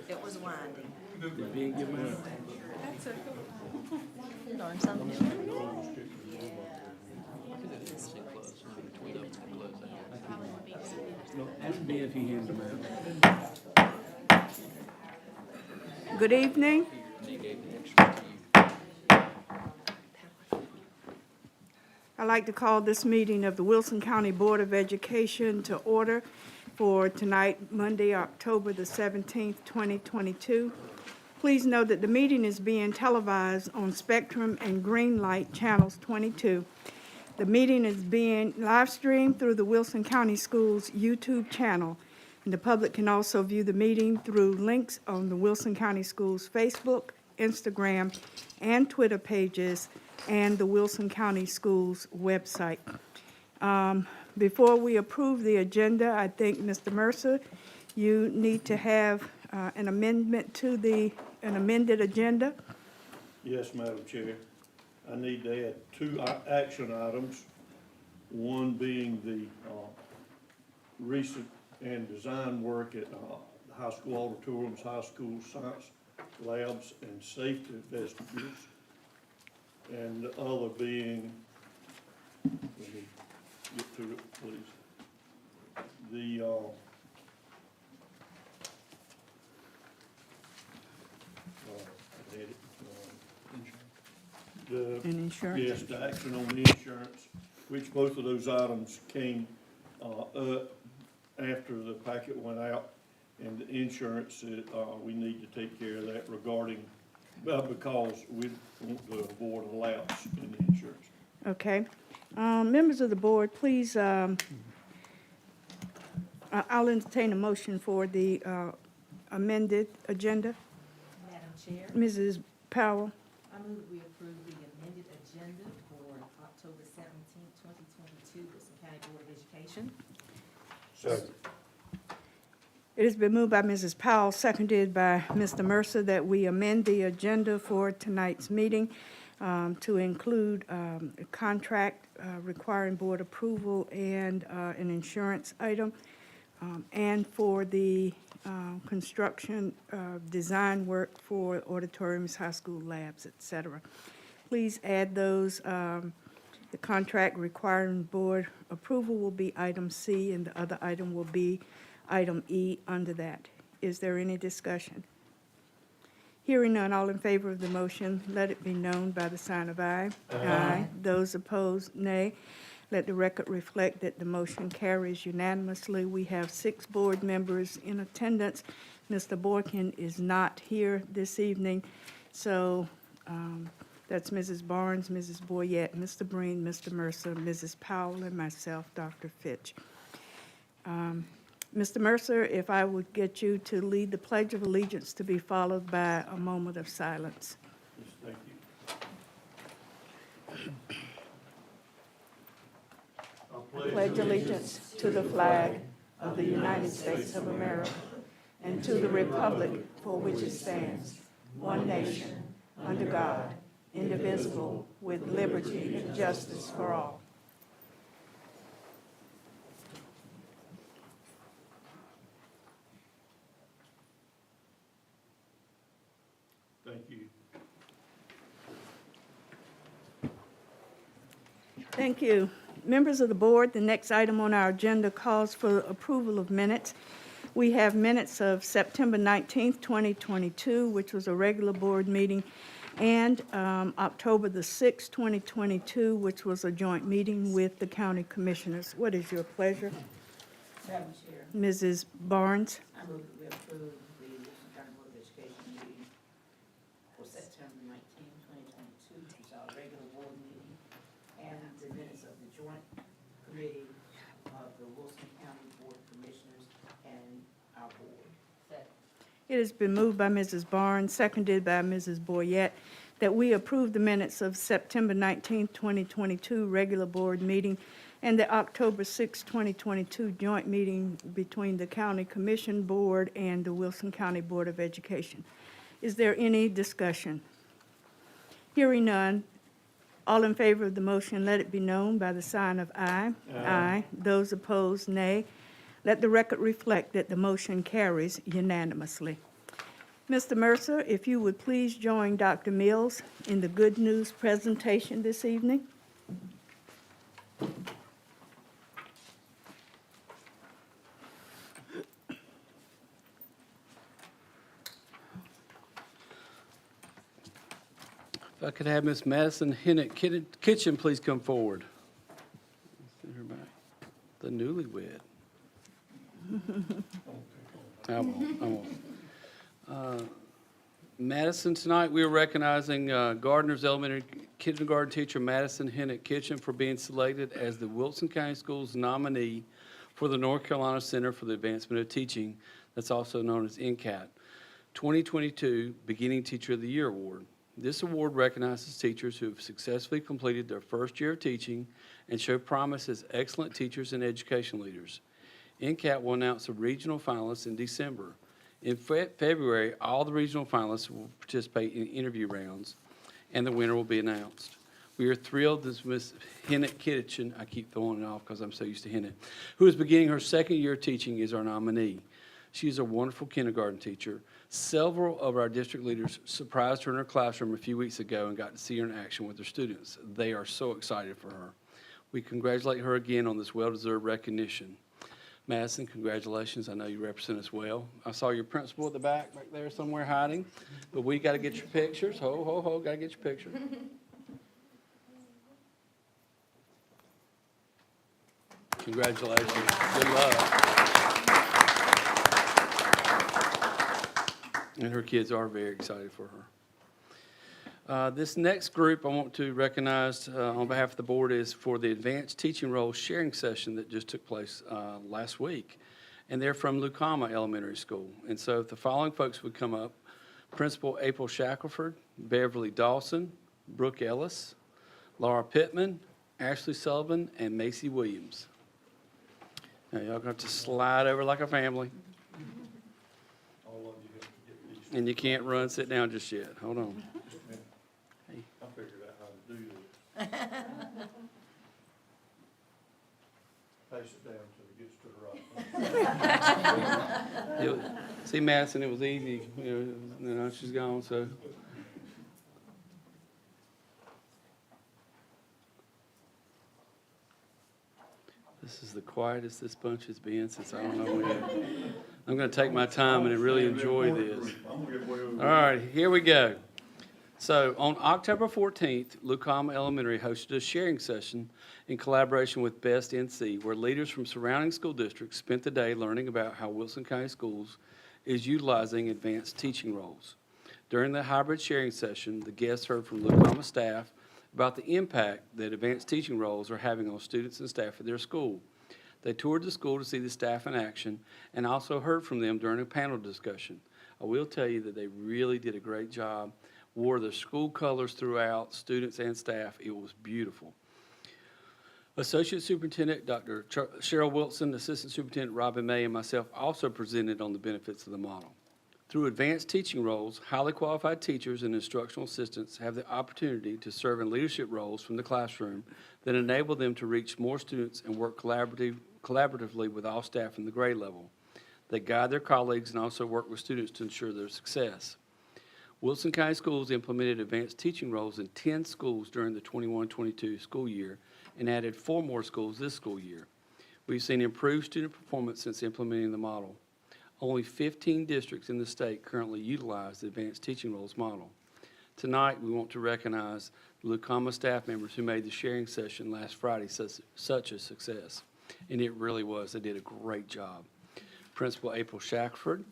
It was winding. That's it. Learn something new every day. Ask me if he hands them out. Good evening. I'd like to call this meeting of the Wilson County Board of Education to order for tonight, Monday, October the 17th, 2022. Please note that the meeting is being televised on Spectrum and Greenlight Channels 22. The meeting is being live streamed through the Wilson County Schools YouTube channel. And the public can also view the meeting through links on the Wilson County Schools Facebook, Instagram, and Twitter pages, and the Wilson County Schools website. Before we approve the agenda, I think, Mr. Mercer, you need to have an amendment to an amended agenda. Yes, Madam Chair. I need to add two action items, one being the research and design work at the high school auditoriums, high school science labs, and safety vestibules. And the other being, let me get to it, please. And insurance. Yes, the action on the insurance, which both of those items came up after the packet went out. And the insurance, we need to take care of that regarding, because we want to avoid a lapse in the insurance. Okay. Members of the board, please, I'll entertain a motion for the amended agenda. Madam Chair, Mrs. Powell, I move we approve the amended agenda for October 17th, 2022, Wilson County Board of Education. Second. it has been moved by Mrs. Powell, seconded by Mr. Mercer, that we amend the agenda for tonight's meeting to include a contract requiring board approval and an insurance item, and for the construction design work for auditoriums, high school labs, et cetera. Please add those. The contract requiring board approval will be item C, and the other item will be item E under that. Is there any discussion? Hearing none, all in favor of the motion, let it be known by the sign of aye. Aye. Those opposed, nay. Let the record reflect that the motion carries unanimously. We have 6 board members in attendance. Mr. Boykin is not here this evening, so that's Mrs. Barnes, Mrs. Boyette, Mr. Breen, Mr. Mercer, Mrs. Powell, and myself, Dr. Fitch. Mr. Mercer, if I would get you to lead the Pledge of Allegiance, to be followed by a moment of silence. Yes, thank you. Pledge allegiance to the flag of the United States of America and to the republic for which it stands, one nation, under God, indivisible, with liberty and justice for all. Thank you. Thank you. Members of the board, the next item on our agenda calls for approval of minutes. We have minutes of September 19th, 2022, which was a regular board meeting, and October the 6th, 2022, which was a joint meeting with the county commissioners. What is your pleasure? Madam Chair, Mrs. Barnes? I move that we approve the Wilson County Board of Education meeting for September 19th, 2022, which is our regular board meeting, and the minutes of the joint committee of the Wilson County Board of Commissioners and our board. It has been moved by Mrs. Barnes, seconded by Mrs. Boyette, that we approve the minutes of September 19th, 2022 regular board meeting and the October 6th, 2022 joint meeting between the County Commission Board and the Wilson County Board of Education. Is there any discussion? Hearing none, all in favor of the motion, let it be known by the sign of aye. Aye. Those opposed, nay. Let the record reflect that the motion carries unanimously. Mr. Mercer, if you would please join Dr. Mills in the good news presentation this evening. If I could have Miss Madison Hennett Kitchen please come forward. Send her back. The newlywed. I won't. Madison, tonight we are recognizing Gardner's Elementary Kindergarten teacher Madison Hennett Kitchen for being selected as the Wilson County Schools nominee for the North Carolina Center for the Advancement of Teaching, that's also known as NCAT, 2022 Beginning Teacher of the Year Award. This award recognizes teachers who have successfully completed their first year of teaching and show promise as excellent teachers and education leaders. NCAT will announce the regional finalists in December. In February, all the regional finalists will participate in interview rounds, and the winner will be announced. We are thrilled that Ms. Hennett Kitchen, I keep throwing it off because I'm so used to Hennett, who is beginning her second year of teaching, is our nominee. She is a wonderful kindergarten teacher. Several of our district leaders surprised her in her classroom a few weeks ago and got to see her in action with her students. They are so excited for her. We congratulate her again on this well-deserved recognition. Madison, congratulations. I know you represent us well. I saw your principal at the back there somewhere hiding, but we got to get your pictures. Ho, ho, ho, got to get your picture. Congratulations. Good luck. And her kids are very excited for her. This next group I want to recognize on behalf of the board is for the Advanced Teaching Role Sharing Session that just took place last week. And they're from Lucama Elementary School. And so if the following folks would come up: Principal April Shackelford, Beverly Dawson, Brooke Ellis, Laura Pittman, Ashley Sullivan, and Macy Williams. Now y'all gonna have to slide over like a family. And you can't run, sit down just yet. Hold on. Hey. I figured out how to do this. Pace it down till it gets to the right. See, Madison, it was easy. You know, she's gone, so. This is the quietest this bunch has been since I don't know when. I'm going to take my time and really enjoy this. All right, here we go. So on October 14th, Lucama Elementary hosted a sharing session in collaboration with Best NC, where leaders from surrounding school districts spent the day learning about how Wilson County Schools is utilizing advanced teaching roles. During the hybrid sharing session, the guests heard from Lucama staff about the impact that advanced teaching roles are having on students and staff at their school. They toured the school to see the staff in action and also heard from them during a panel discussion. I will tell you that they really did a great job, wore the school colors throughout, students and staff. It was beautiful. Associate Superintendent Dr. Cheryl Wilson, Assistant Superintendent Robin May, and myself also presented on the benefits of the model. Through advanced teaching roles, highly qualified teachers and instructional assistants have the opportunity to serve in leadership roles from the classroom that enable them to reach more students and work collaboratively with all staff in the grade level. They guide their colleagues and also work with students to ensure their success. Wilson County Schools implemented advanced teaching roles in 10 schools during the 21-22 school year and added 4 more schools this school year. We've seen improved student performance since implementing the model. Only 15 districts in the state currently utilize the advanced teaching roles model. Tonight, we want to recognize the Lucama staff members who made the sharing session last Friday such a success. And it really was. They did a great job. Principal April Shackford,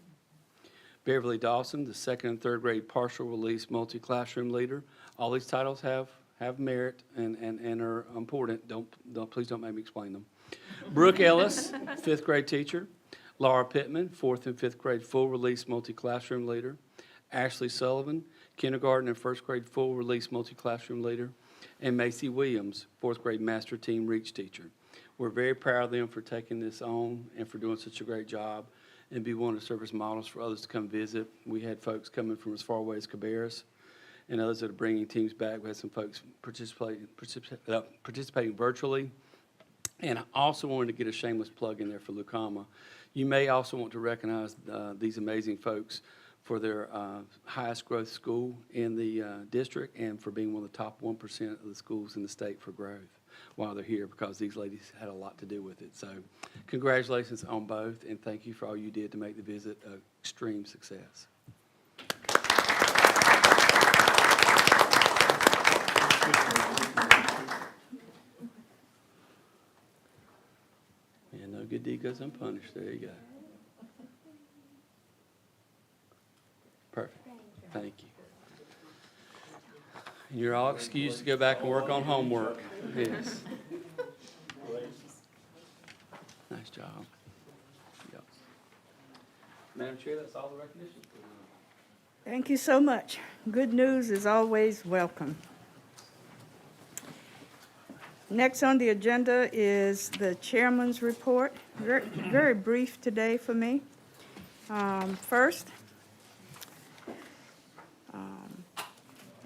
Beverly Dawson, the 2nd and 3rd grade partial release multi-classroom leader. All these titles have merit and are important. Please don't make me explain them. Brooke Ellis, 5th grade teacher. Laura Pittman, 4th and 5th grade full release multi-classroom leader. Ashley Sullivan, kindergarten and 1st grade full release multi-classroom leader. And Macy Williams, 4th grade master team reach teacher. We're very proud of them for taking this on and for doing such a great job and be willing to serve as models for others to come visit. We had folks coming from as far away as Cabarrus and others that are bringing teams back. We had some folks participating virtually. And I also wanted to get a shameless plug in there for Lucama. You may also want to recognize these amazing folks for their highest growth school in the district and for being one of the top 1% of the schools in the state for growth while they're here, because these ladies had a lot to do with it. So congratulations on both, and thank you for all you did to make the visit an extreme success. And no good deed goes unpunished. There you go. Perfect. Thank you. And you're all excused to go back and work on homework. Yes. Nice job. Yes. Madam Chair, that's all the recognition. Thank you so much. Good news is always welcome. Next on the agenda is the chairman's report. Very brief today for me. First,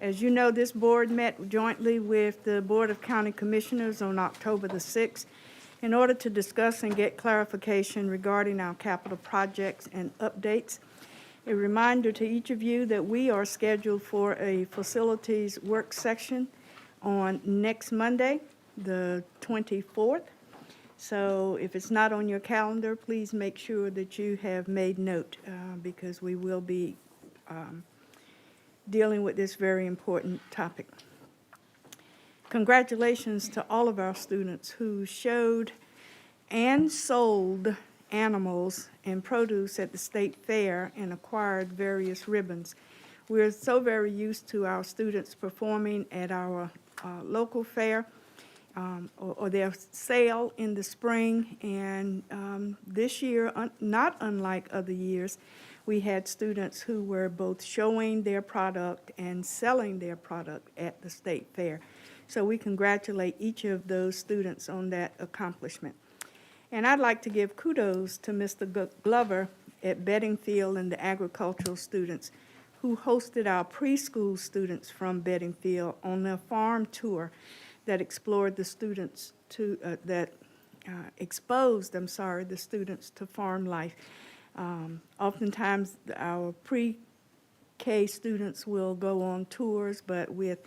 as you know, this board met jointly with the Board of County Commissioners on October the 6th in order to discuss and get clarification regarding our capital projects and updates. A reminder to each of you that we are scheduled for a facilities work session on next Monday, the 24th. So if it's not on your calendar, please make sure that you have made note because we will be dealing with this very important topic. Congratulations to all of our students who showed and sold animals and produce at the state fair and acquired various ribbons. We're so very used to our students performing at our local fair or their sale in the spring, and this year, not unlike other years, we had students who were both showing their product and selling their product at the state fair. So we congratulate each of those students on that accomplishment. And I'd like to give kudos to Mr. Glover at Bedingfield and the agricultural students who hosted our preschool students from Bedingfield on a farm tour that explored the students to, exposed the students to farm life. Oftentimes, our pre-K students will go on tours, but with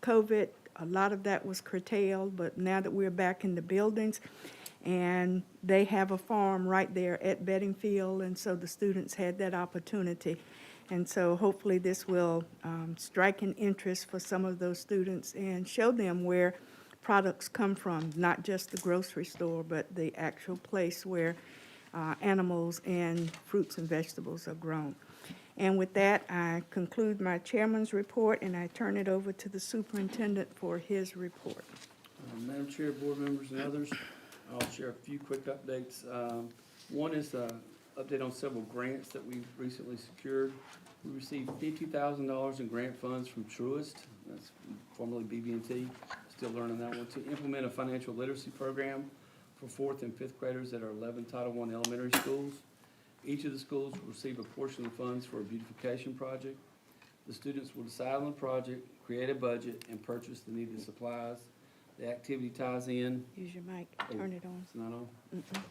COVID, a lot of that was curtailed. But now that we're back in the buildings, and they have a farm right there at Bedingfield, and so the students had that opportunity. And so hopefully this will strike an interest for some of those students and show them where products come from, not just the grocery store, but the actual place where animals and fruits and vegetables are grown. And with that, I conclude my chairman's report, and I turn it over to the superintendent for his report. Madam Chair, board members, and others, I'll share a few quick updates. One is an update on several grants that we've recently secured. We received $50,000 in grant funds from Truist, that's formerly BB&T, still learning that one, to implement a financial literacy program for 4th and 5th graders at our 11 Title I elementary schools. Each of the schools will receive a portion of the funds for a beautification project. The students will decide on the project, create a budget, and purchase the needed supplies. The activity ties in. Use your mic, turn it on. It's not on? Mm-mm.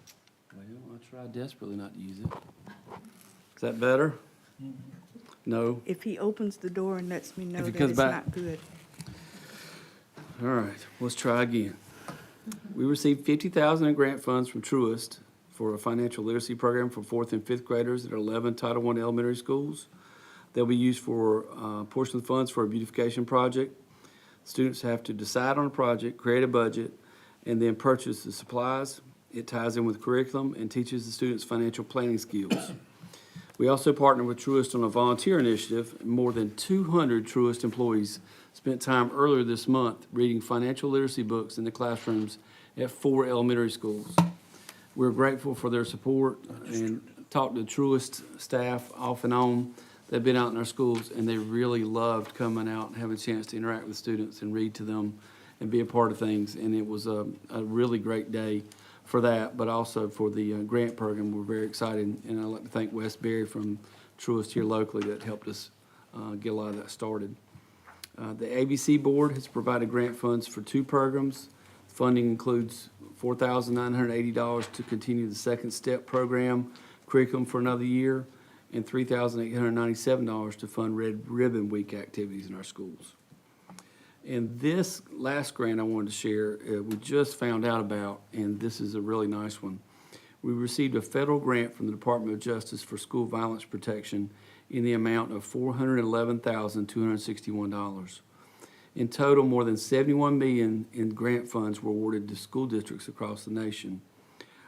Well, I try desperately not to use it. Is that better? No? If he opens the door and lets me know If he that comes it's back. not good. All right, let's try again. We received $50,000 in grant funds from Truist for a financial literacy program for 4th and 5th graders at 11 Title I elementary schools. They'll be used for a portion of the funds for a beautification project. Students have to decide on a project, create a budget, and then purchase the supplies. It ties in with curriculum and teaches the students financial planning skills. We also partner with Truist on a volunteer initiative. More than 200 Truist employees spent time earlier this month reading financial literacy books in the classrooms at 4 elementary schools. We're grateful for their support and talked to Truist staff off and on. They've been out in our schools, and they really loved coming out and having a chance to interact with students and read to them and be a part of things. And it was a really great day for that, but also for the grant program. We're very excited, and I'd like to thank Wes Berry from Truist here locally that helped us get a lot of that started. The ABC Board has provided grant funds for 2 programs. Funding includes $4,980 to continue the Second Step program curriculum for another year, and $3,897 to fund Red Ribbon Week activities in our schools. And this last grant I wanted to share, we just found out about, and this is a really nice one. We received a federal grant from the Department of Justice for school violence protection in the amount of $411,261. In total, more than $71 million in grant funds were awarded to school districts across the nation.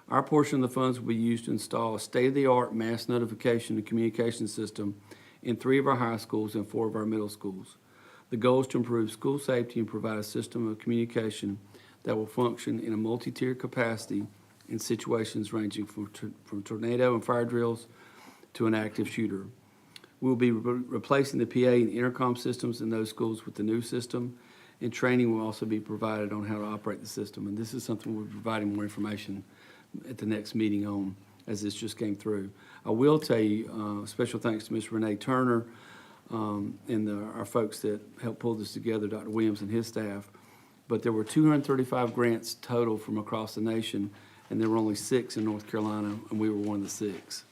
Our portion of the funds will be used to install a state-of-the-art mass notification and communication system in 3 of our high schools and 4 of our middle schools. The goal is to improve school safety and provide a system of communication that will function in a multi-tier capacity in situations ranging from tornado and fire drills to an active shooter. We'll be replacing the PA and intercom systems in those schools with the new system, and training will also be provided on how to operate the system. And this is something we'll be providing more information at the next meeting on, as this just came through. I will tell you, special thanks to Ms. Renee Turner and our folks that helped pull this together, Dr. Williams and his staff. But there were 235 grants total from across the nation, and there were only 6 in North Carolina, and we were one of the 6.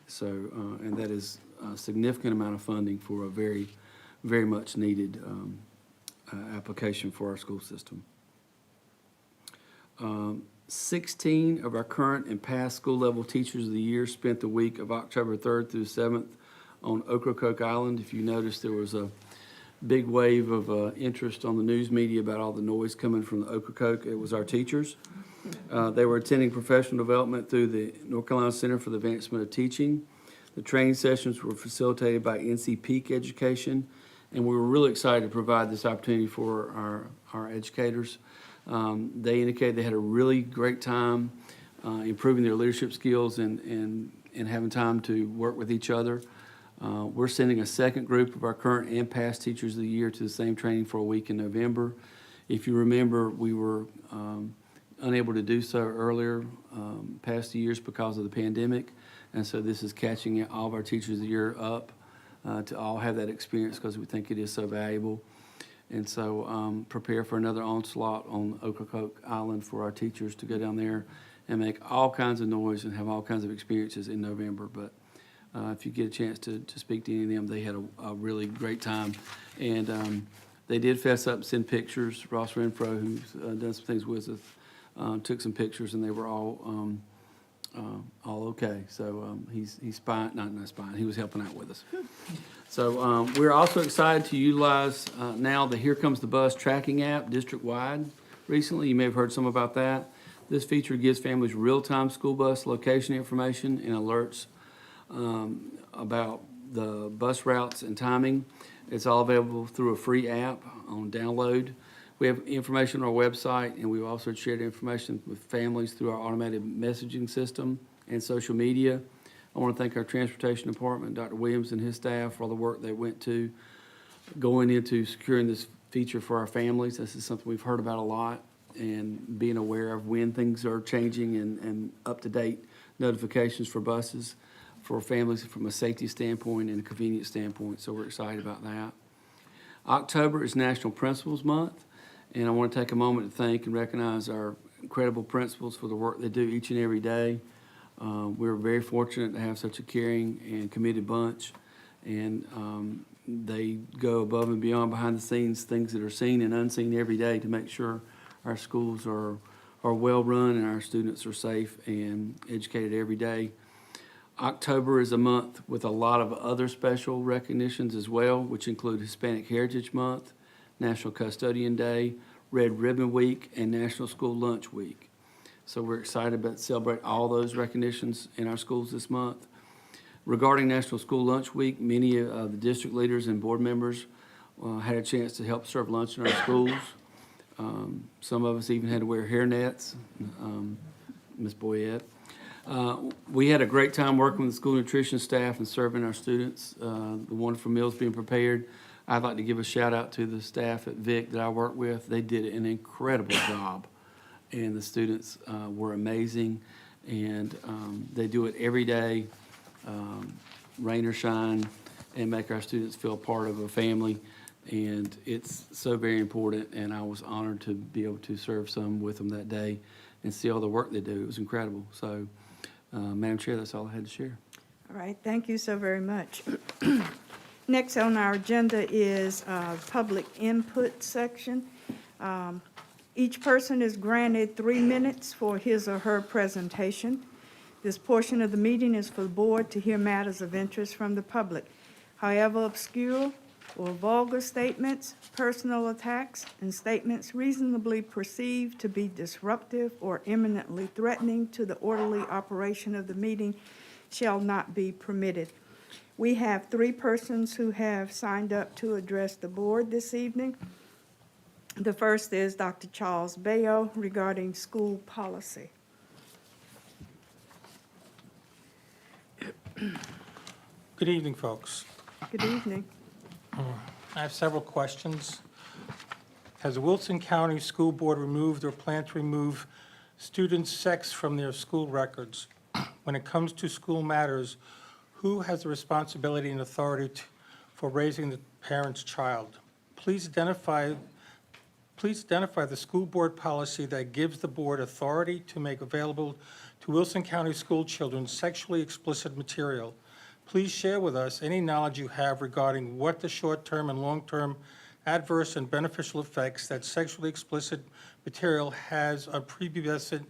So, and that is a significant amount of funding for a very, very much needed application for our school system. 16 of our current and past school level teachers of the year spent the week of October 3rd through 7th on Ocracoke Island. If you noticed, there was a big wave of interest on the news media about all the noise coming from the Ocracoke. It was our teachers. They were attending professional development through the North Carolina Center for the Advancement of Teaching. The training sessions were facilitated by NC Peak Education, and we were really excited to provide this opportunity for our educators. They indicated they had a really great time improving their leadership skills and having time to work with each other. We're sending a second group of our current and past teachers of the year to the same training for a week in November. If you remember, we were unable to do so earlier past years because of the pandemic, and so this is catching all of our teachers of the year up to all have that experience because we think it is so valuable. And so prepare for another onslaught on Ocracoke Island for our teachers to go down there and make all kinds of noise and have all kinds of experiences in November. But if you get a chance to speak to any of them, they had a really great time. And they did fess up and send pictures. Ross Renfro, who's done some things with us, took some pictures, and they were all okay. So he's spying, not spying, he was helping out with us. So we're also excited to utilize now the Here Comes the Bus tracking app district-wide. Recently, you may have heard some about that. This feature gives families real-time school bus location information and alerts about the bus routes and timing. It's all available through a free app on download. We have information on our website, and we've also shared information with families through our automated messaging system and social media. I want to thank our transportation department, Dr. Williams and his staff, for all the work they went to going into securing this feature for our families. This is something we've heard about a lot, and being aware of when things are changing and up-to-date notifications for buses for families from a safety standpoint and a convenience standpoint. So we're excited about that. October is National Principals Month, and I want to take a moment to thank and recognize our incredible principals for the work they do each and every day. We're very fortunate to have such a caring and committed bunch, and they go above and beyond behind the scenes, things that are seen and unseen every day to make sure our schools are well run and our students are safe and educated every day. October is a month with a lot of other special recognitions as well, which include Hispanic Heritage Month, National Custodian Day, Red Ribbon Week, and National School Lunch Week. So we're excited about to celebrate all those recognitions in our schools this month. Regarding National School Lunch Week, many of the district leaders and board members had a chance to help serve lunch in our schools. Some of us even had to wear hairnets, Ms. Boyette. We had a great time working with the school nutrition staff and serving our students, the wonderful meals being prepared. I'd like to give a shout out to the staff at Vic that I work with. They did an incredible job, and the students were amazing, and they do it every day, rain or shine, and make our students feel part of a family. And it's so very important, and I was honored to be able to serve some with them that day and see all the work they do. It was incredible. So, Madam Chair, that's all I had to share. All right, thank you so very much. Next on our agenda is public input section. Each person is granted 3 minutes for his or her presentation. This portion of the meeting is for the board to hear matters of interest from the public. However obscure or vulgar statements, personal attacks, and statements reasonably perceived to be disruptive or imminently threatening to the orderly operation of the meeting shall not be permitted. We have 3 persons who have signed up to address the board this evening. The first is Dr. Charles Bayo regarding school policy. Good evening, folks. Good evening. I have several questions. Has the Wilson County School Board removed or plan to remove students' sex from their school records? When it comes to school matters, who has the responsibility and authority for raising the parent's child? Please identify the school board policy that gives the board authority to make available to Wilson County school children sexually explicit material. Please share with us any knowledge you have regarding what the short-term and long-term adverse and beneficial effects that sexually explicit material has on prepubescent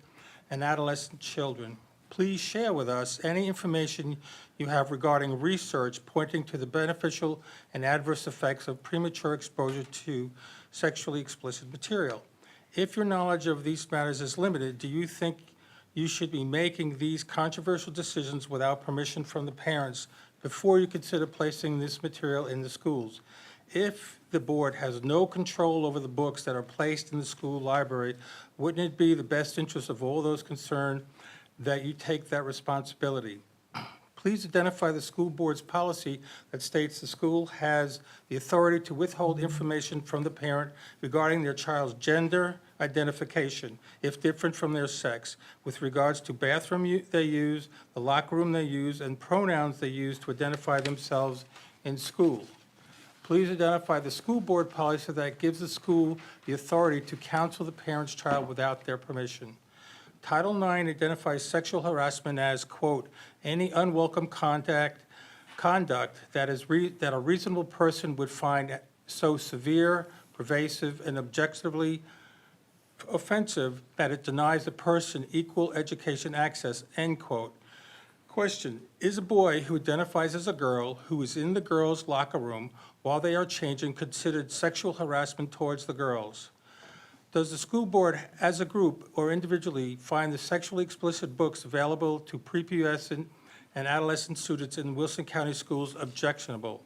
and adolescent children. Please share with us any information you have regarding research pointing to the beneficial and adverse effects of premature exposure to sexually explicit material. If your knowledge of these matters is limited, do you think you should be making these controversial decisions without permission from the parents before you consider placing this material in the schools? If the board has no control over the books that are placed in the school library, wouldn't it be the best interest of all those concerned that you take that responsibility? Please identify the school board's policy that states the school has the authority to withhold information from the parent regarding their child's gender identification, if different from their sex, with regards to bathroom they use, the locker room they use, and pronouns they use to identify themselves in school. Please identify the school board policy that gives the school the authority to counsel the parent's child without their permission. Title IX identifies sexual harassment as, quote, any unwelcome conduct that a reasonable person would find so severe, pervasive, and objectively offensive that it denies the person equal education access, end quote. Question, is a boy who identifies as a girl who is in the girls' locker room while they are changing considered sexual harassment towards the girls? Does the school board, as a group or individually, find the sexually explicit books available to prepubescent and adolescent students in Wilson County schools objectionable?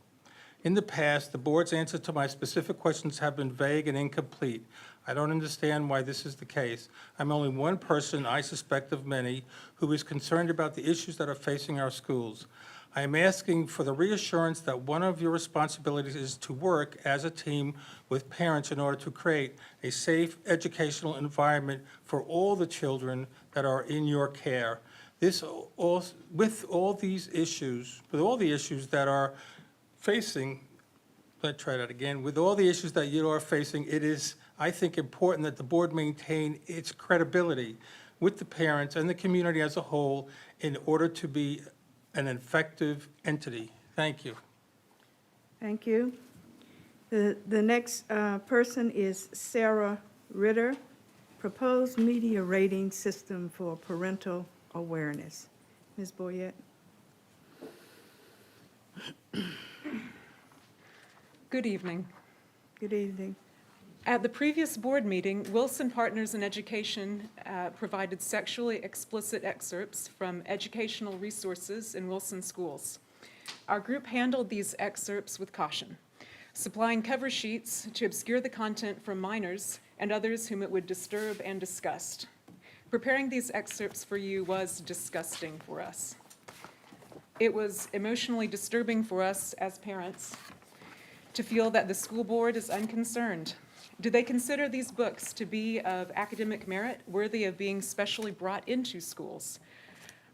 In the past, the board's answers to my specific questions have been vague and incomplete. I don't understand why this is the case. I'm only one person, I suspect of many, who is concerned about the issues that are facing our schools. I am asking for the reassurance that one of your responsibilities is to work as a team with parents in order to create a safe educational environment for all the children that are in your care. With all the issues that are facing, let's try that again, with all the issues that you are facing, it is, I think, important that the board maintain its credibility with the parents and the community as a whole in order to be an effective entity. Thank you. Thank you. The next person is Sarah Ritter, Proposed Media Rating System for Parental Awareness. Ms. Boyette. Good evening. Good evening. At the previous board meeting, Wilson Partners in Education provided sexually explicit excerpts from educational resources in Wilson schools. Our group handled these excerpts with caution, supplying cover sheets to obscure the content from minors and others whom it would disturb and disgust. Preparing these excerpts for you was disgusting for us. It was emotionally disturbing for us as parents to feel that the school board is unconcerned. Do they consider these books to be of academic merit, worthy of being specially brought into schools?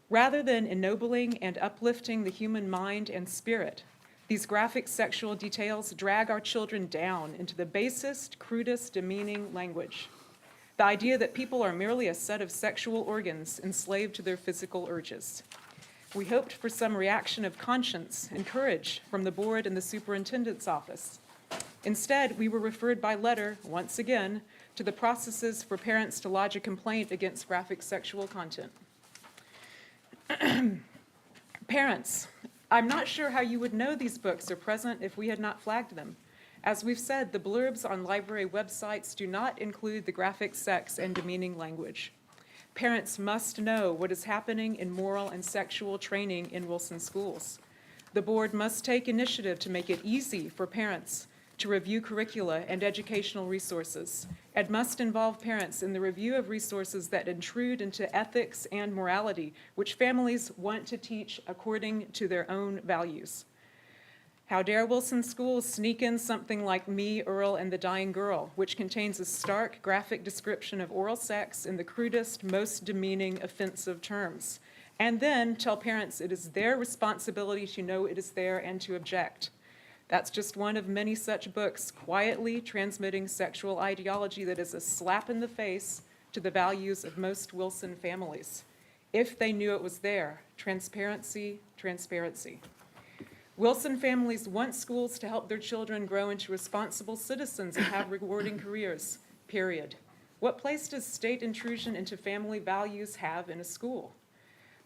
Rather than ennobling and uplifting the human mind and spirit, these graphic sexual details drag our children down into the basest, crudest, demeaning language. The idea that people are merely a set of sexual organs enslaved to their physical urges. We hoped for some reaction of conscience and courage from the board and the superintendent's office. Instead, we were referred by letter, once again, to the processes for parents to lodge a complaint against graphic sexual content. Parents, I'm not sure how you would know these books are present if we had not flagged them. As we've said, the blurbs on library websites do not include the graphic sex and demeaning language. Parents must know what is happening in moral and sexual training in Wilson schools. The board must take initiative to make it easy for parents to review curricula and educational resources, and must involve parents in the review of resources that intrude into ethics and morality, which families want to teach according to their own values. How dare Wilson schools sneak in something like Me, Earl, and the Dying Girl, which contains a stark graphic description of oral sex in the crudest, most demeaning, offensive terms, and then tell parents it is their responsibility to know it is there and to object. That's just one of many such books quietly transmitting sexual ideology that is a slap in the face to the values of most Wilson families. If they knew it was there, transparency, transparency. Wilson families want schools to help their children grow into responsible citizens and have rewarding careers, period. What place does state intrusion into family values have in a school?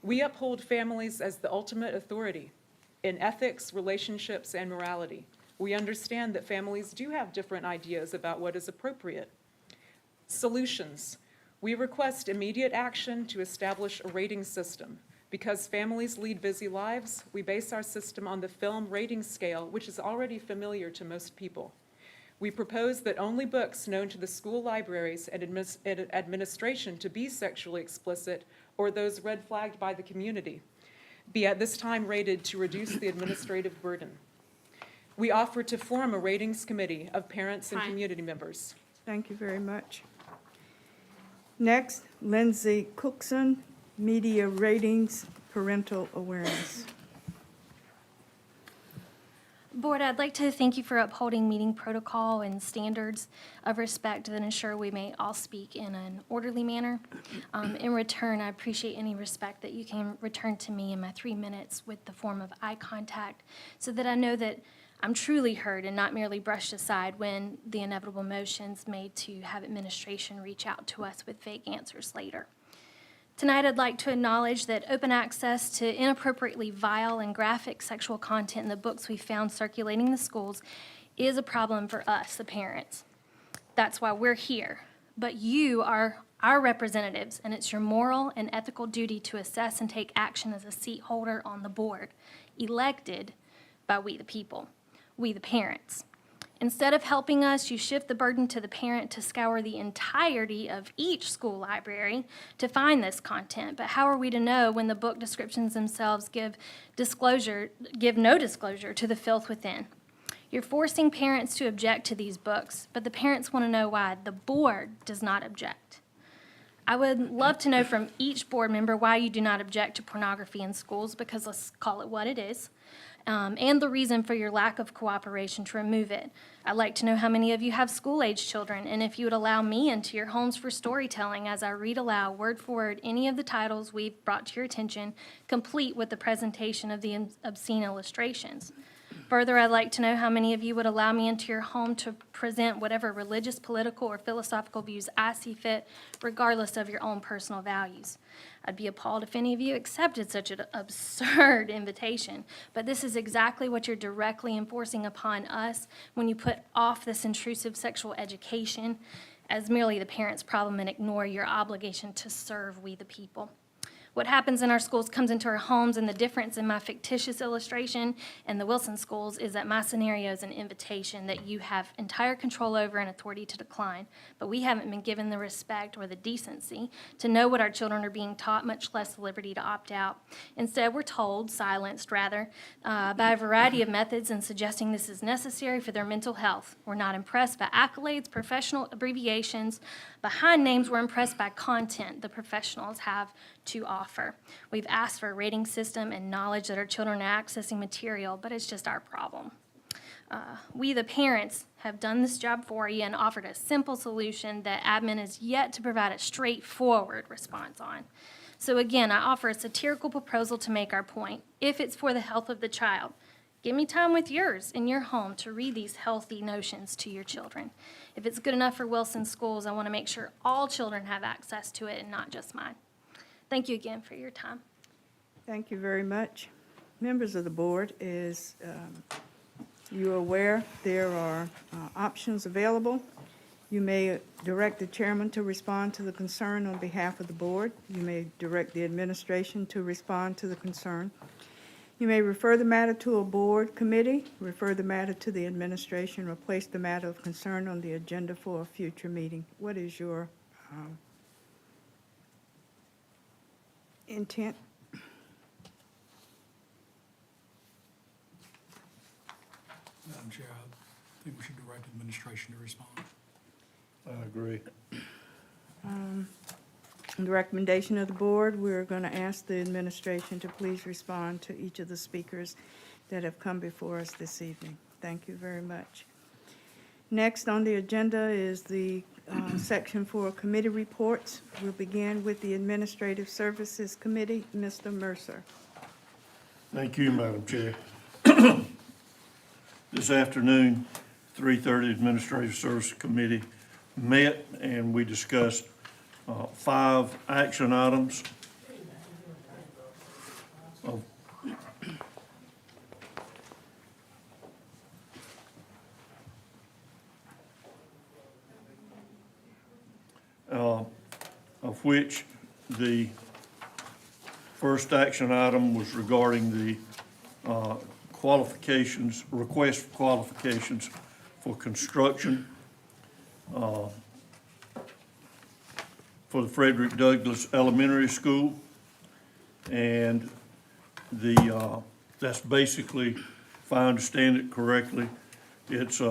We uphold families as the ultimate authority in ethics, relationships, and morality. We understand that families do have different ideas about what is appropriate. Solutions. We request immediate action to establish a rating system. Because families lead busy lives, we base our system on the film rating scale, which is already familiar to most people. We propose that only books known to the school libraries and administration to be sexually explicit, or those red flagged by the community, be at this time rated to reduce the administrative burden. We offer to form a ratings committee of parents and community members. Thank you very much. Next, Lindsay Cookson, Media Ratings, Parental Awareness. Board, I'd like to thank you for upholding meeting protocol and standards of respect that ensure we may all speak in an orderly manner. In return, I appreciate any respect that you can return to me in my 3 minutes with the form of eye contact so that I know that I'm truly heard and not merely brushed aside when the inevitable motion's made to have administration reach out to us with vague answers later. Tonight, I'd like to acknowledge that open access to inappropriately vile and graphic sexual content in the books we found circulating in the schools is a problem for us, the parents. That's why we're here. But you are our representatives, and it's your moral and ethical duty to assess and take action as a seat holder on the board, elected by we the people, we the parents. Instead of helping us, you shift the burden to the parent to scour the entirety of each school library to find this content. But how are we to know when the book descriptions themselves give no disclosure to the filth within? You're forcing parents to object to these books, but the parents want to know why the board does not object. I would love to know from each board member why you do not object to pornography in schools, because let's call it what it is. And the reason for your lack of cooperation to remove it. I'd like to know how many of you have school-age children, and if you would allow me into your homes for storytelling as I read aloud, word for word, any of the titles we've brought to your attention, complete with the presentation of the obscene illustrations. Further, I'd like to know how many of you would allow me into your home to present whatever religious, political, or philosophical views I see fit, regardless of your own personal values. I'd be appalled if any of you accepted such an absurd invitation, but this is exactly what you're directly enforcing upon us when you put off this intrusive sexual education as merely the parent's problem and ignore your obligation to serve we the people. What happens in our schools comes into our homes, and the difference in my fictitious illustration and the Wilson schools is that my scenario is an invitation that you have entire control over and authority to decline, but we haven't been given the respect or the decency to know what our children are being taught, much less the liberty to opt out. Instead, we're told, silenced rather, by a variety of methods and suggesting this is necessary for their mental health. We're not impressed by accolades, professional abbreviations. Behind names, we're impressed by content the professionals have to offer. We've asked for a rating system and knowledge that our children are accessing material, but it's just our problem. We, the parents, have done this job for you and offered a simple solution that admin is yet to provide a straightforward response on. So again, I offer a satirical proposal to make our point, if it's for the health of the child. Give me time with yours in your home to read these healthy notions to your children. If it's good enough for Wilson schools, I want to make sure all children have access to it and not just mine. Thank you again for your time. Thank you very much. Members of the board, as you're aware, there are options available. You may direct the chairman to respond to the concern on behalf of the board. You may direct the administration to respond to the concern. You may refer the matter to a board committee, refer the matter to the administration, or place the matter of concern on the agenda for a future meeting. What is your intent? Madam Chair, I think we should direct administration to respond. I agree. The recommendation of the board, we're going to ask the administration to please respond to each of the speakers that have come before us this evening. Thank you very much. Next on the agenda is the section for committee reports. We'll begin with the Administrative Services Committee. Mr. Mercer. Thank you, Madam Chair. This afternoon, 3:30 Administrative Services Committee met and we discussed 5 action items. Of which the first action item was regarding the qualifications, request for qualifications for construction for the Frederick Douglass Elementary School. And that's basically, if I understand it correctly, it's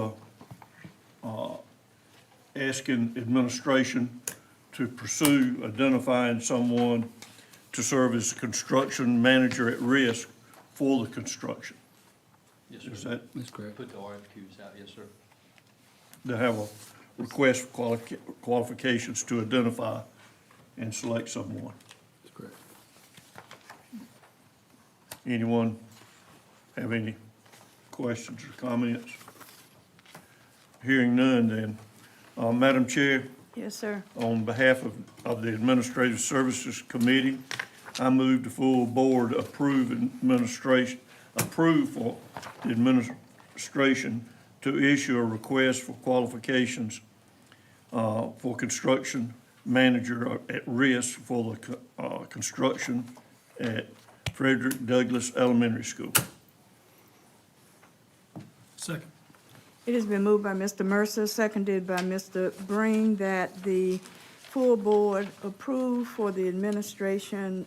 asking administration to pursue identifying someone to serve as construction manager at risk for the construction. Yes, Is that, That's correct. Put the RFQs out, yes, sir. to have a request for qualifications to identify and select someone? That's correct. Anyone have any questions or comments? Hearing none then. Madam Chair, Yes, sir. on behalf of the Administrative Services Committee, I move the full board approve for the administration to issue a request for qualifications for construction manager at risk for the construction at Frederick Douglass Elementary School. Second. It has been moved by Mr. Mercer, seconded by Mr. Breen, that the full board approve for the administration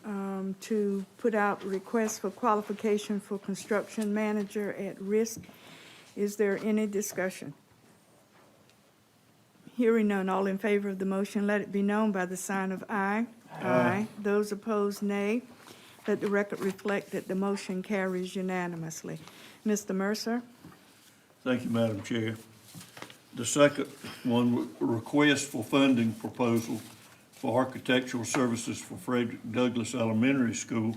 to put out requests for qualification for construction manager at risk. Is there any discussion? Hearing none, all in favor of the motion, let it be known by the sign of aye. Aye. Those opposed, nay. Let the record reflect that the motion carries unanimously. Mr. Mercer? Thank you, Madam Chair. The second one, request for funding proposal for architectural services for Frederick Douglass Elementary School.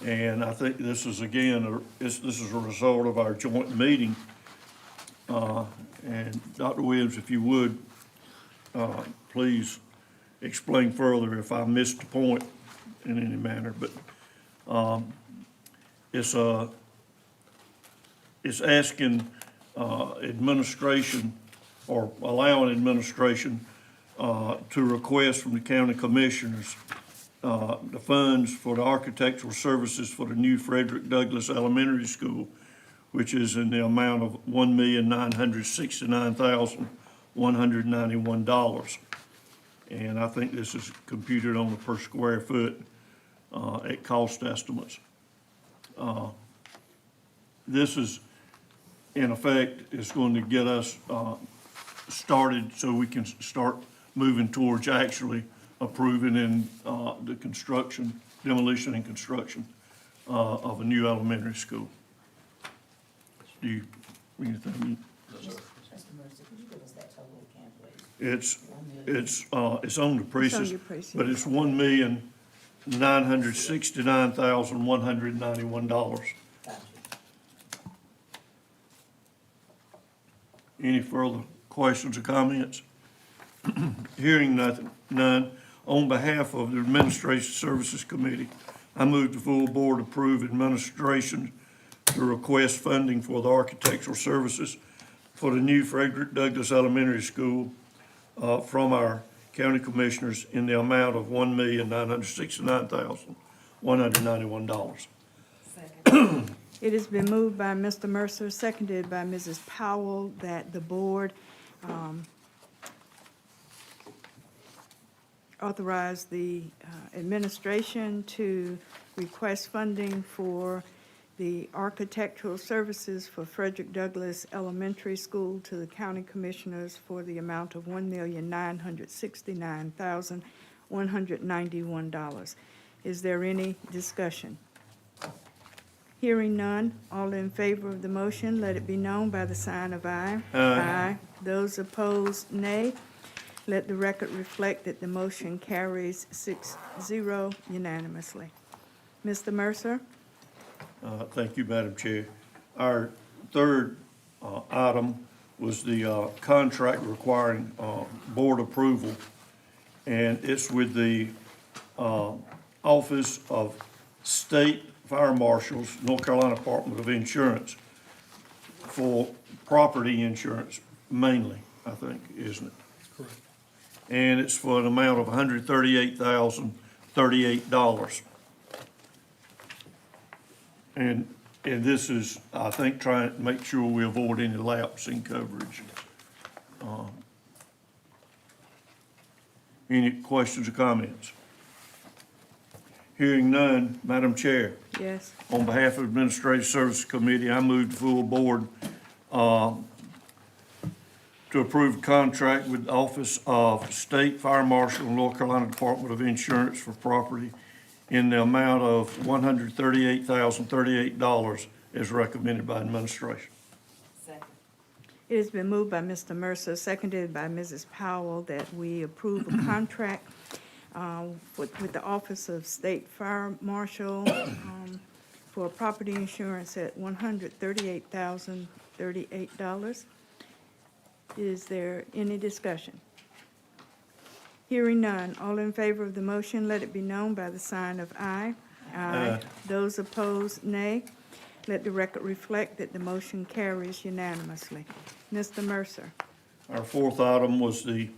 And I think this is, again, this is a result of our joint meeting. And Dr. Williams, if you would, please explain further if I missed the point in any manner. But it's asking administration, or allowing administration to request from the county commissioners the funds for the architectural services for the new Frederick Douglass Elementary School, which is in the amount of $1,969,191. And I think this is computed on a per square foot at cost estimates. This is, in effect, is going to get us started so we can start moving towards actually approving in the construction, demolition and construction of a new elementary school. Do you, anything? Mr. Mercer, could you give us that total again, please? It's on the precinct, your precinct. but it's $1,969,191. $969,191. Gotcha. Any further questions or comments? Hearing none, on behalf of the Administration Services Committee, I move the full board approve administration to request funding for the architectural services for the new Frederick Douglass Elementary School from our county commissioners in the amount of $1,969,191. Second. It has been moved by Mr. Mercer, seconded by Mrs. Powell, that the board authorize the administration to request funding for the architectural services for Frederick Douglass Elementary School to the county commissioners for the amount of $1,969,191. Is there any discussion? Hearing none, all in favor of the motion, let it be known by the sign of aye. Aye. Those opposed, nay. Let the record reflect that the motion carries 6-0 unanimously. Mr. Mercer? Thank you, Madam Chair. Our third item was the contract requiring board approval, and it's with the Office of State Fire Marshals, North Carolina Department of Insurance, for property insurance mainly, I think, isn't it? Correct. And it's for an amount of $138,038. And this is, I think, trying to make sure we avoid any lapse in coverage. Any questions or comments? Hearing none, Madam Chair, Yes. on behalf of the Administrative Services Committee, I move the full board to approve a contract with the Office of State Fire Marshal, North Carolina Department of Insurance for property in the amount of $138,038 as recommended by administration. Second. It has been moved by Mr. Mercer, seconded by Mrs. Powell, that we approve a contract with the Office of State Fire Marshal for property insurance at $138,038. Is there any discussion? Hearing none, all in favor of the motion, let it be known by the sign of aye. Aye. Those opposed, nay. Let the record reflect that the motion carries unanimously. Mr. Mercer? Our fourth item was the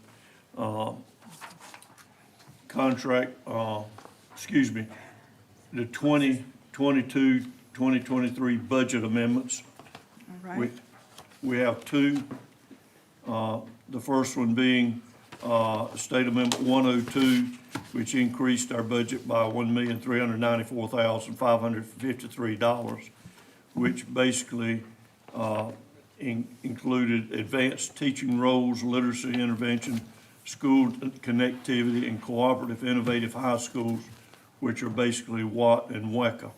contract, the 2022-2023 budget amendments. All right. We have two. The first one being State Amendment 102, which increased our budget by $1,394,553, which basically included advanced teaching roles, literacy intervention, school connectivity, and cooperative innovative high schools, which are basically Watt and WECA.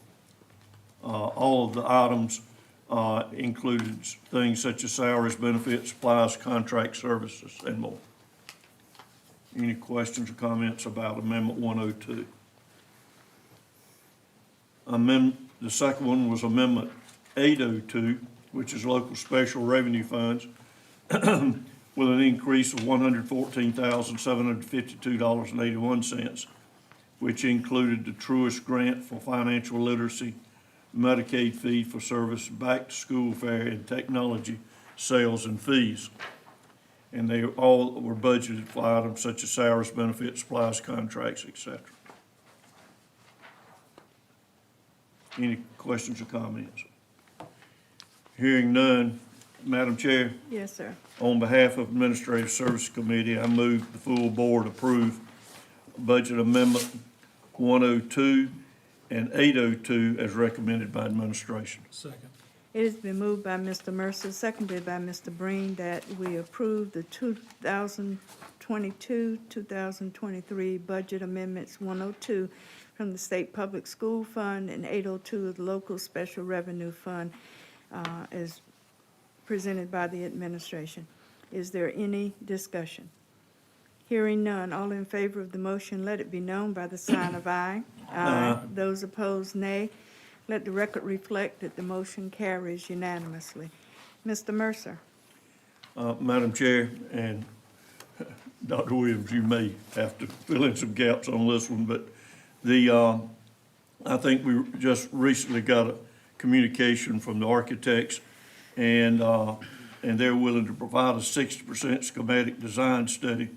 All of the items included things such as salaries, benefits, supplies, contract services, and more. Any questions or comments about Amendment 102? The second one was Amendment 802, which is local special revenue funds, with an increase of $114,752.81, which included the Truist Grant for Financial Literacy, Medicaid fee for service, back-to-school fair, and technology sales and fees. And they all were budgeted for items such as salaries, benefits, supplies, contracts, etc. Any questions or comments? Hearing none, Madam Chair, Yes, sir. on behalf of Administrative Services Committee, I move the full board approve Budget Amendment 102 and 802 as recommended by administration. Second. It has been moved by Mr. Mercer, seconded by Mr. Breen, that we approve the 2022-2023 budget amendments 102 from the State Public School Fund and 802 of the Local Special Revenue Fund as presented by the administration. Is there any discussion? Hearing none, all in favor of the motion, let it be known by the sign of aye. Aye. Those opposed, nay. Let the record reflect that the motion carries unanimously. Mr. Mercer? Madam Chair, and Dr. Williams, you may have to fill in some gaps on this one, but I think we just recently got a communication from the architects, and they're willing to provide a 60% schematic design study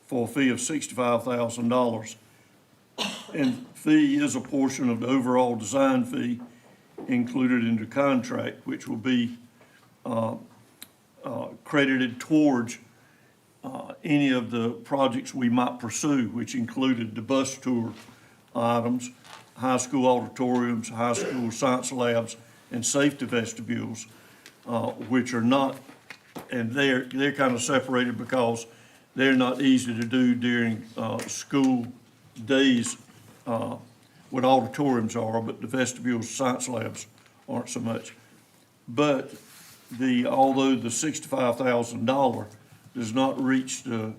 for a fee of $65,000. And fee is a portion of the overall design fee included in the contract, which will be credited towards any of the projects we might pursue, which included the bus tour items, high school auditoriums, high school science labs, and safety vestibules, which are not, and they're kind of separated because they're not easy to do during school days, what auditoriums are, but the vestibules, science labs aren't so much. But although the $65,000 does not reach the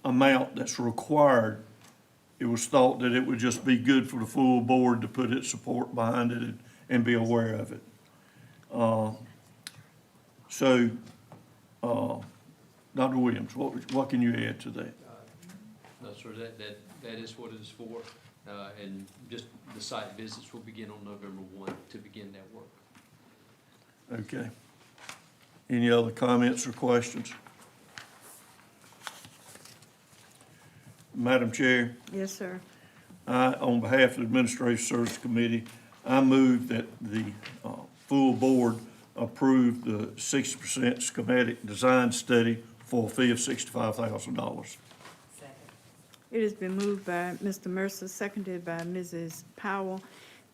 amount that's required, it was thought that it would just be good for the full board to put its support behind it and be aware of it. Dr. Williams, what can you add to that? No, sir, that is what it is for, and just the site visits will begin on November 1 to begin that work. Okay. Any other comments or questions? Madam Chair, Yes, sir. on behalf of the Administrative Service Committee, I move that the full board approve the 60% schematic design study for a fee of $65,000. Second. It has been moved by Mr. Mercer, seconded by Mrs. Powell,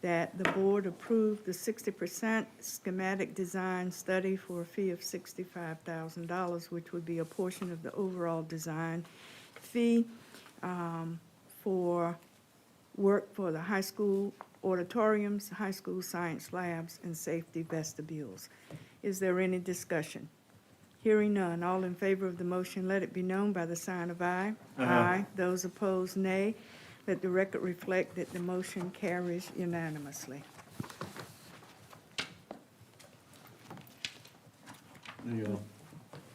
that the board approve the 60% schematic design study for a fee of $65,000, which would be a portion of the overall design fee for work for the high school auditoriums, high school science labs, and safety vestibules. Is there any discussion? Hearing none, all in favor of the motion, let it be known by the sign of aye. Aye. Those opposed, nay. Let the record reflect that the motion carries unanimously.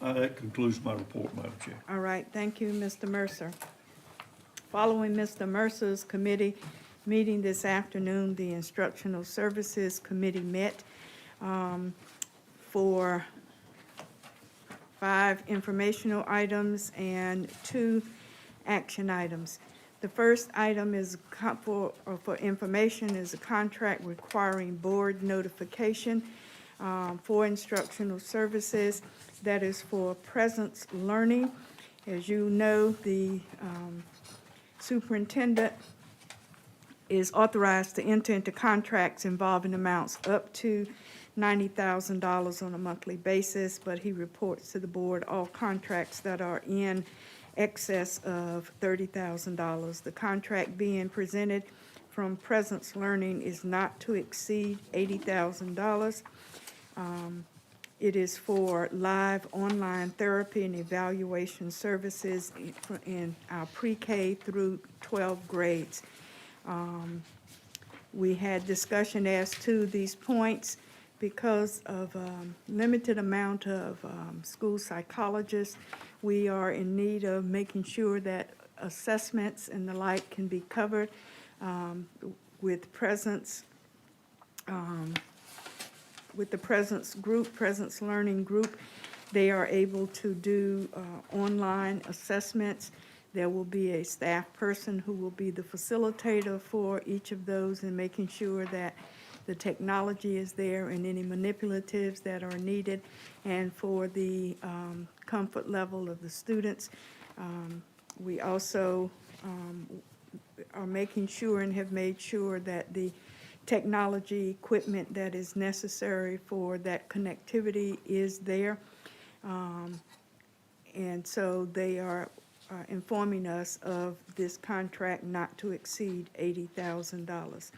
That concludes my report, Madam Chair. All right, thank you, Mr. Mercer. Following Mr. Mercer's committee meeting this afternoon, the Instructional Services Committee met for 5 informational items and 2 action items. The first item is for information is a contract requiring board notification for instructional services. That is for presence learning. As you know, the superintendent is authorized to enter into contracts involving amounts up to $90,000 on a monthly basis, but he reports to the board all contracts that are in excess of $30,000. The contract being presented from Presence Learning is not to exceed $80,000. It is for live online therapy and evaluation services in our pre-K through 12 grades. We had discussion as to these points because of limited amount of school psychologists. We are in need of making sure that assessments and the like can be covered with Presence. With the Presence group, Presence Learning group, they are able to do online assessments. There will be a staff person who will be the facilitator for each of those and making sure that the technology is there and any manipulatives that are needed, and for the comfort level of the students. We also are making sure and have made sure that the technology equipment that is necessary for that connectivity is there. And so they are informing us of this contract not to exceed $80,000.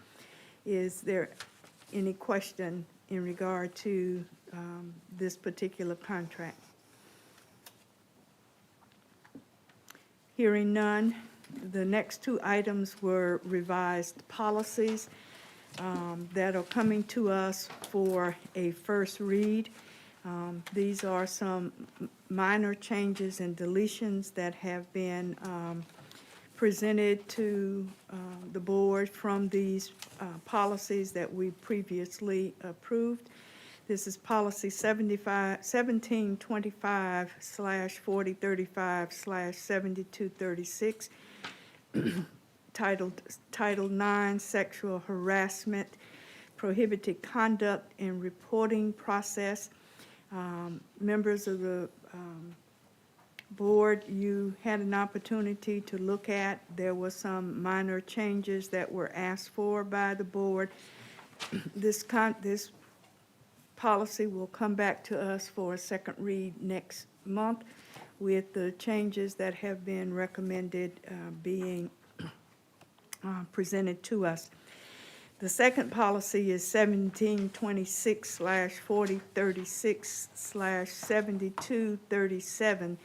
Is there any question in regard to this particular contract? Hearing none, The next two items were revised policies that are coming to us for a first read. These are some minor changes and deletions that have been presented to the board from these policies that we previously approved. This is policy 1725/4035/7236, Title 9, Sexual Harassment, Prohibited Conduct and Reporting Process. Members of the board, you had an opportunity to look at. There were some minor changes that were asked for by the board. This policy will come back to us for a second read next month with the changes that have been recommended being presented to us. The second policy is 1726/4036/7237,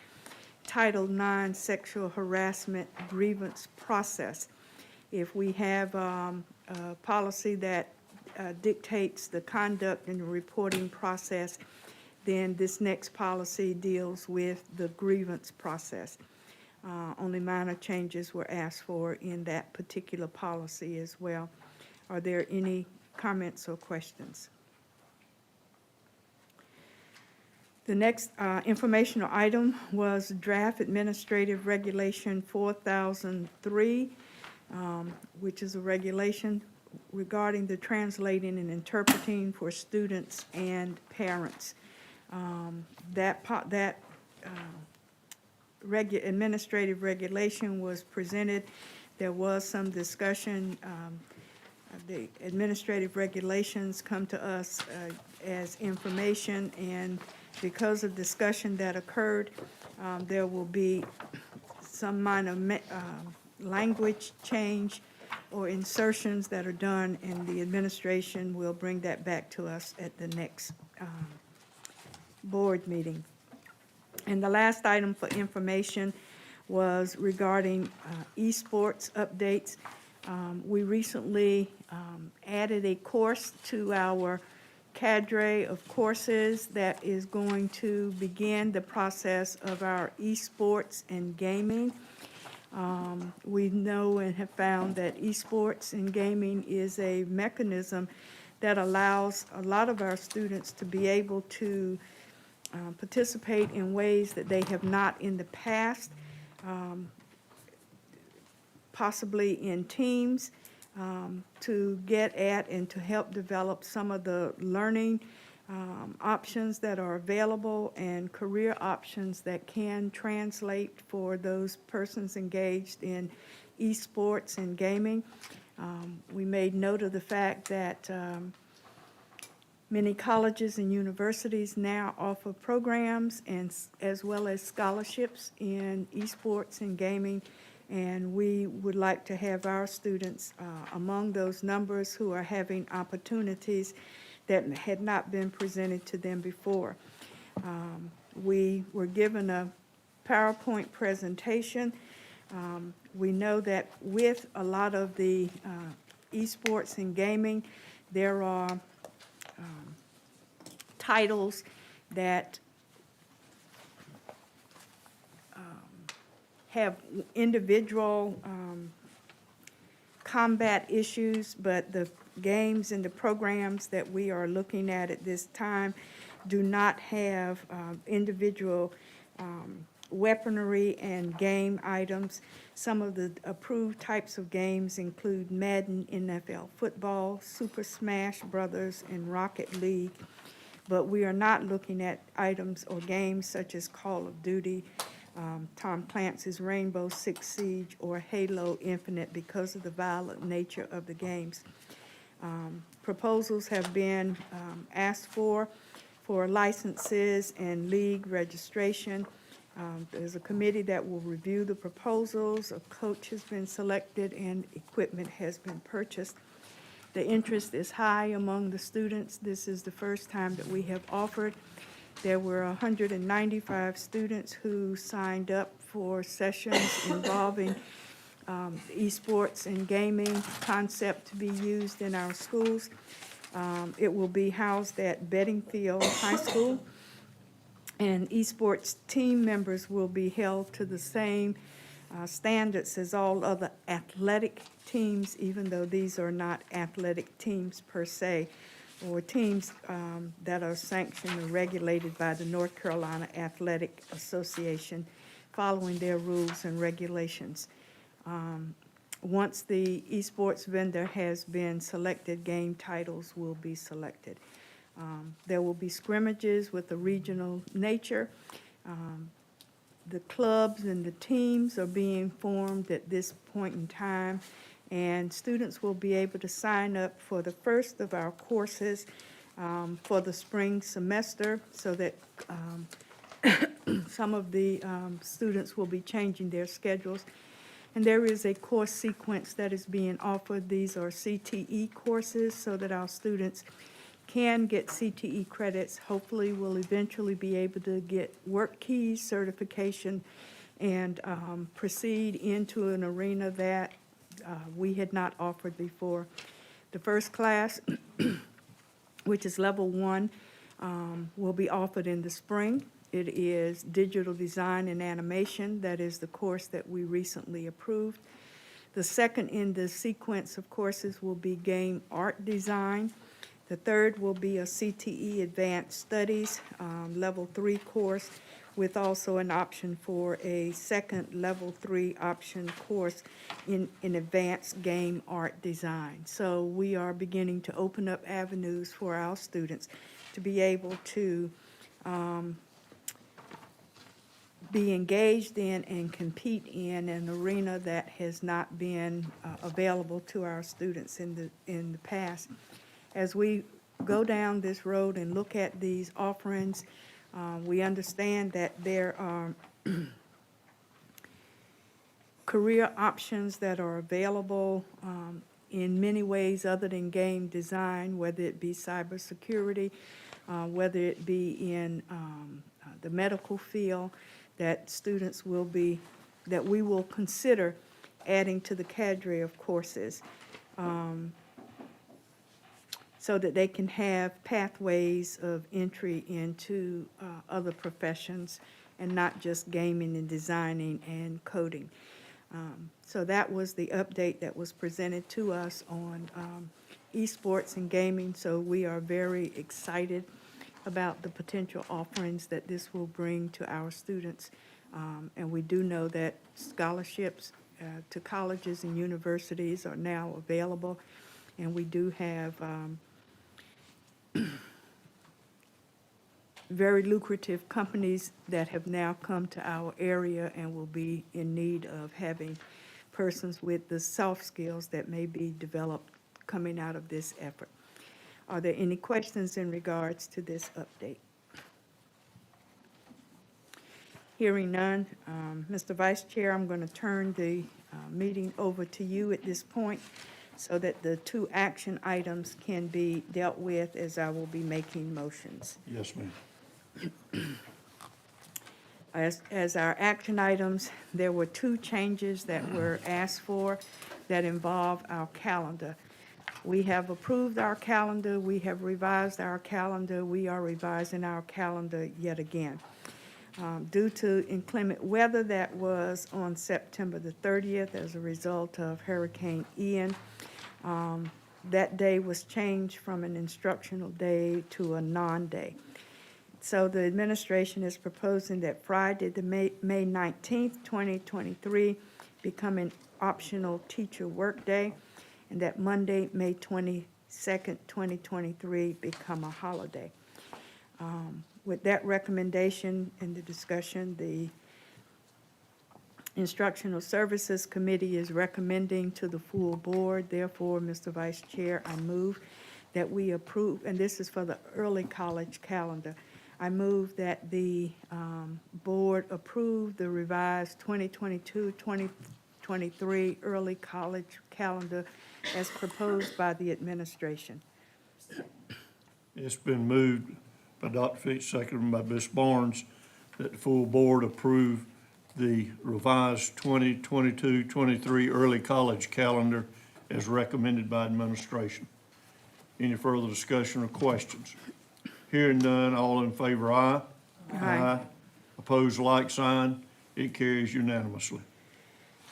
Title 9, Sexual Harassment Grievance Process. If we have a policy that dictates the conduct and the reporting process, then this next policy deals with the grievance process. Only minor changes were asked for in that particular policy as well. Are there any comments or questions? The next informational item was Draft Administrative Regulation 4003, which is a regulation regarding the translating and interpreting for students and parents. Administrative regulation was presented. There was some discussion. The administrative regulations come to us as information, and because of discussion that occurred, there will be some minor language change or insertions that are done, and the administration will bring that back to us at the next board meeting. And the last item for information was regarding esports updates. We recently added a course to our cadre of courses that is going to begin the process of our esports and gaming. We know and have found that esports and gaming is a mechanism that allows a lot of our students to be able to participate in ways that they have not in the past, possibly in teams, to get at and to help develop some of the learning options that are available and career options that can translate for those persons engaged in esports and gaming. We made note of the fact that many colleges and universities now offer programs and as well as scholarships in esports and gaming, and we would like to have our students among those numbers who are having opportunities that had not been presented to them before. We were given a PowerPoint presentation. We know that with a lot of the esports and gaming, there are titles that have individual combat issues, but the games and the programs that we are looking at this time do not have individual weaponry and game items. Some of the approved types of games include Madden, NFL football, Super Smash Brothers, and Rocket League. But we are not looking at items or games such as Call of Duty, Tom Clancy's Rainbow Six Siege, or Halo Infinite because of the violent nature of the games. Proposals have been asked for licenses and league registration. There's a committee that will review the proposals. A coach has been selected and equipment has been purchased. The interest is high among the students. This is the first time that we have offered. There were 195 students who signed up for sessions involving esports and gaming concept to be used in our schools. It will be housed at Beddingfield High School, and esports team members will be held to the same standards as all other athletic teams, even though these are not athletic teams per se, or teams that are sanctioned or regulated by the North Carolina Athletic Association, following their rules and regulations. Once the esports vendor has been selected, game titles will be selected. There will be scrimmages with a regional nature. The clubs and the teams are being formed at this point in time, and students will be able to sign up for the first of our courses for the spring semester, so that some of the students will be changing their schedules. And there is a course sequence that is being offered. These are CTE courses, so that our students can get CTE credits. Hopefully, will eventually be able to get work keys certification and proceed into an arena that we had not offered before. The first class, which is level 1, will be offered in the spring. It is digital design and animation. That is the course that we recently approved. The second in the sequence of courses will be game art design. The third will be a CTE Advanced Studies Level 3 course, with also an option for a second Level 3 option course in advanced game art design. So we are beginning to open up avenues for our students to be able to be engaged in and compete in an arena that has not been available to our students in the past. As we go down this road and look at these offerings, we understand that there are career options that are available in many ways other than game design, whether it be cybersecurity, whether it be in the medical field, that students will be, that we will consider adding to the cadre of courses, so that they can have pathways of entry into other professions and not just gaming and designing and coding. So that was the update that was presented to us on esports and gaming. So we are very excited about the potential offerings that this will bring to our students. And we do know that scholarships to colleges and universities are now available. And we do have very lucrative companies that have now come to our area and will be in need of having persons with the soft skills that may be developed coming out of this effort. Are there any questions in regards to this update? Hearing none, Mr. Vice Chair, I'm going to turn the meeting over to you at this point so that the 2 action items can be dealt with as I will be making motions. Yes, ma'am. As our action items, there were 2 changes that were asked for that involve our calendar. We have approved our calendar, we have revised our calendar, we are revising our calendar yet again. Due to inclement weather that was on September the 30th as a result of Hurricane Ian, that day was changed from an instructional day to a non-day. So the administration is proposing that Friday, the May 19th, 2023, become an optional teacher workday, and that Monday, May 22nd, 2023, become a holiday. With that recommendation and the discussion, the Instructional Services Committee is recommending to the full board. Therefore, Mr. Vice Chair, I move that we approve, and this is for the early college calendar. I move that the board approve the revised 2022-2023 early college calendar as proposed by the administration. It's been moved by Dr. Fitch, seconded by Ms. Barnes, that the full board approve the revised 2022-23 early college calendar as recommended by administration. Any further discussion or questions? Hearing none, all in favor, aye. Aye. Opposed, like sign. It carries unanimously.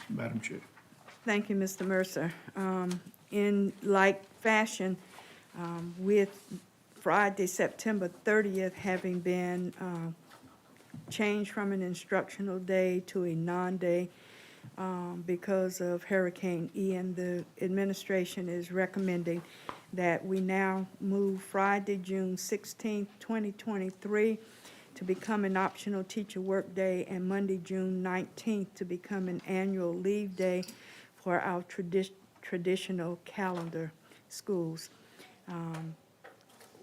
Madam Chair. Thank you, Mr. Mercer. In like fashion, with Friday, September 30th having been changed from an instructional day to a non-day because of Hurricane Ian, the administration is recommending that we now move Friday, June 16th, 2023, to become an optional teacher workday, and Monday, June 19th, to become an annual leave day for our traditional calendar schools.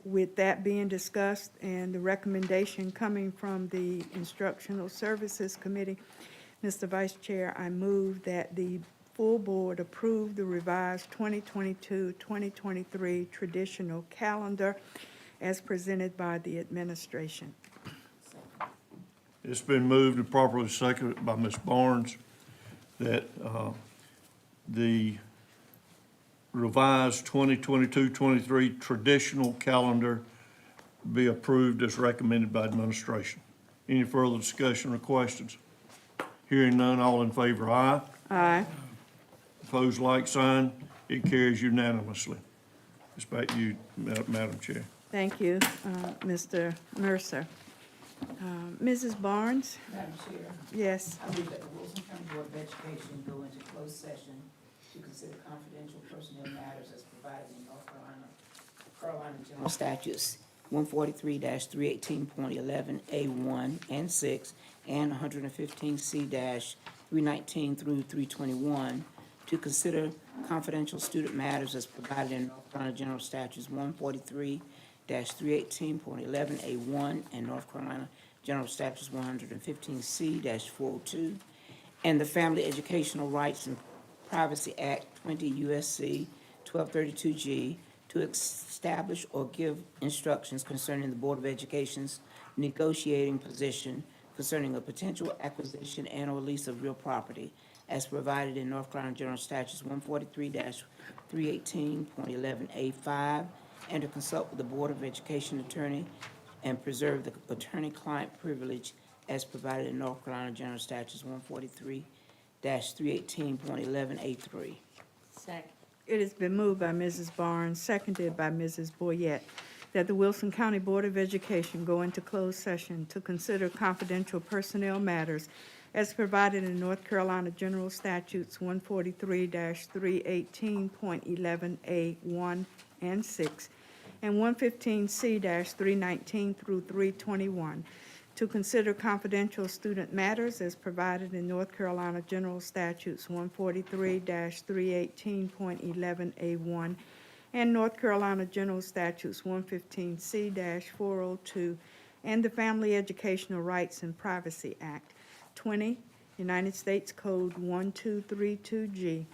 With that being discussed and the recommendation coming from the Instructional Services Committee, Mr. Vice Chair, I move that the full board approve the revised 2022-2023 traditional calendar as presented by the administration. It's been moved and properly seconded by Ms. Barnes that the revised 2022-23 traditional calendar be approved as recommended by administration. Any further discussion or questions? Hearing none, all in favor, aye. Aye. Opposed, like sign. It carries unanimously. It's back to you, Madam Chair. Thank you, Mr. Mercer. Mrs. Barnes? Madam Chair, Yes. I move that the Wilson County Board of Education go into closed session to consider confidential personnel matters as provided in North Carolina General Statutes 143-318.11 A1 and 6 and 115C-319 through 321 to consider confidential student matters as provided in North Carolina General Statutes 143-318.11 A1 and North Carolina General Statutes 115C-402 and the Family Educational Rights and Privacy Act 20 U.S.C. 1232G to establish or give instructions concerning the Board of Education's negotiating position concerning a potential acquisition and or lease of real property as provided in North Carolina General Statutes 143-318.11A5 and to consult with the Board of Education attorney and preserve the attorney-client privilege as provided in North Carolina General Statutes 143-318.11A3. Second. It has been moved by Mrs. Barnes, seconded by Mrs. Boyette, that the Wilson County Board of Education go into closed session to consider confidential personnel matters as provided in North Carolina General Statutes 143-318.11A1 and 6 and 115C-319 through 321 to consider confidential student matters as provided in North Carolina General Statutes 143-318.11A1 and North Carolina General Statutes 115C-402 and the Family Educational Rights and Privacy Act 20, United States Code 1232G,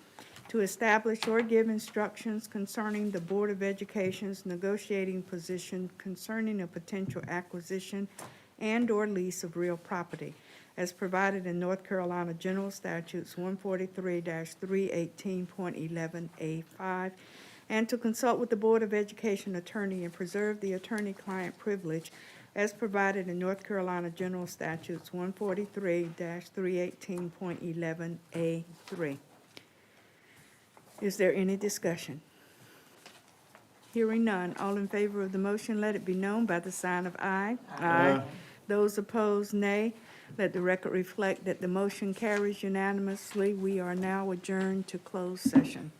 to establish or give instructions concerning the Board of Education's negotiating position concerning a potential acquisition and or lease of real property, as provided in North Carolina General Statutes 143-318.11A5, and to consult with the Board of Education attorney and preserve the attorney-client privilege as provided in North Carolina General Statutes 143-318.11A3. Is there any discussion? Hearing none, all in favor of the motion, let it be known by the sign of aye. Aye. Those opposed, nay. Let the record reflect that the motion carries unanimously. We are now adjourned to closed session.